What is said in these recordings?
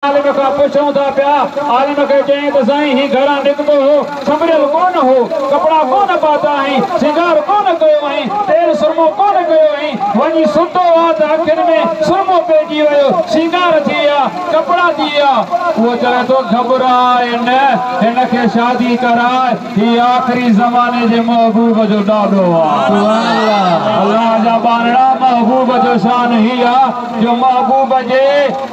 आलिम का पुछूं था पिया आलिम के चई तो साईं ही घरां निकतो हो संभरियल कोन हो कपड़ा कोन पाता है सिंगार कोन कयो है तेल सुरमो कोन कयो है वनी सुतो आ त अखिन में सुरमो पेजी वयो सिंगार थिया कपड़ा दिया वो चले तो घबराए न इनके शादी कराए ही आखिरी जमाने जे महबूब जो डाडो आ सुभान अल्लाह अल्लाह जा बानड़ा महबूब जो शान ही आ जो महबूब जे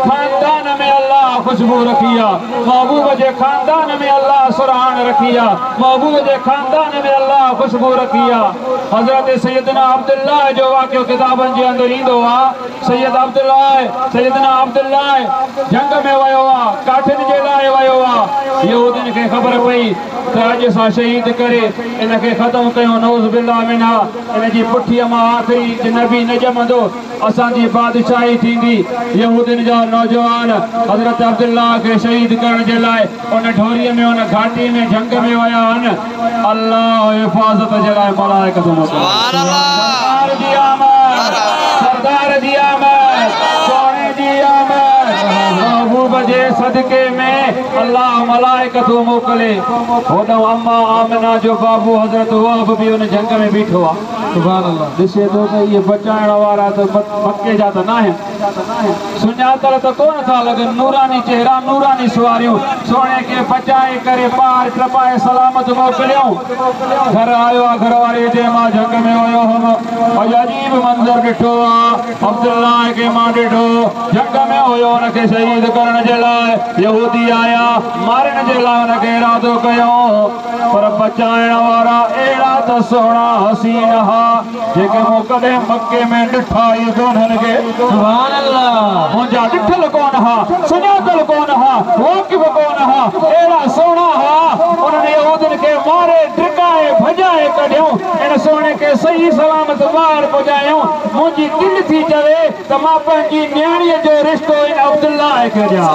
खानदान में अल्लाह खुशबू रखिया महबूब जे खानदान में अल्लाह सुरहान रखिया महबूब जे खानदान में अल्लाह खुशबू रखिया हजरत सैयदना अब्दुल्लाह जो वाक़ियो किताबन जे अंदर ईंदो आ सैयदना अब्दुल्लाह जंग में वयो आ काठिन जे लाइ वयो आ यहूदिन के खबर पई त अॼु सां शहीद करे इनके ख़त्म कयो नौज़ बिल्लाह मिना इन जी पुठीअ मां आख़िरी नबी न ॼमंदो असांजी बादशाही थींदी यहूदिन जा नौजवान हजरत अब्दुल्लाह के शहीद करण जे लाइ उन ढोरीअ में उन घाटी में जंग में वया आहिनि अल्लाह हिफ़ाज़त जे लाइ मलाइकत मोकिलियो सरदार जी आमद सरदार जी आमद सोने जी आमद महबूब जे सदके में अल्लाह मलाइकत मोकिले होॾो अम्मा आमिना जो बाबू हजरत वहब भी उन जंग में बीठो आहे सुभान अल्लाह ॾिसे थो त इहे बचाइण वारा त मके जा त न आहिनि सुञातल त कोन था लॻनि नूरानी चेहरा नूरानी सुवारियूं सोने के बचाए करे पार टपाए सलामत मोकिलियूं घर आयो आहे घर वारे जे मां जंग में वियो हुउमि अजीब मंज़र ॾिठो आहे अब्दुल्लाह के मां ॾिठो जंग में हुयो उनखे शहीद करण जे लाइ यहूदी आया मारण जे लाइ उनखे इरादो कयो पर बचाइण वारा अहिड़ा त सुहिणा हसीन हा जेके मूं कॾहिं मके में ॾिठा ई कोन्हनि के सुभान अल्लाह मुंहिंजा ॾिठल कोन हा सुञातल कोन हा वाक़िफ़ कोन हा अहिड़ा सुहिणा हा उन्हनि यहूदिन खे मारे ड्रिकाए भॼाए कढियूं इन सोने के सही सलामत ॿाहिरि पुॼायूं मुंहिंजी दिलि थी चवे त मां पंहिंजी न्याणीअ जो रिश्तो इन अब्दुल्लाह खे ॾियां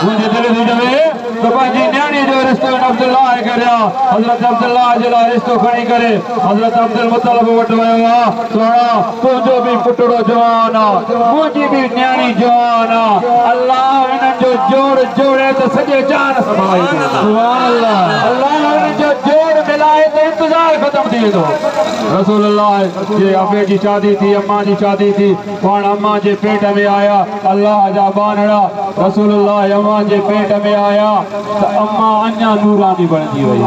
मुंहिंजी दिलि थी चवे त पंहिंजी न्याणीअ जो रिश्तो इन अब्दुल्लाह खे ॾियां हज़रत अब्दुल्लाह जे लाइ रिश्तो खणी करे हज़रत अब्दुल मुतलिब वटि वियो आहे सोना तुंहिंजो बि पुटड़ो जवान आहे मुंहिंजी बि न्याणी जवान आहे अल्लाह इन्हनि जो जोड़ जोड़े त सॼे जान संभाले सुभान अल्लाह अल्लाह इन्हनि जो जोड़ मिलाए त इंतज़ार ख़त्म थी वेंदो रसूलुल्लाह जे अबे जी शादी थी अम्मा जी शादी थी पाण अम्मा जे पेट में आया अल्लाह जा बानड़ा रसूलुल्लाह अम्मा जे पेट में आया त अम्मा अञा नूरानी बणिजी वई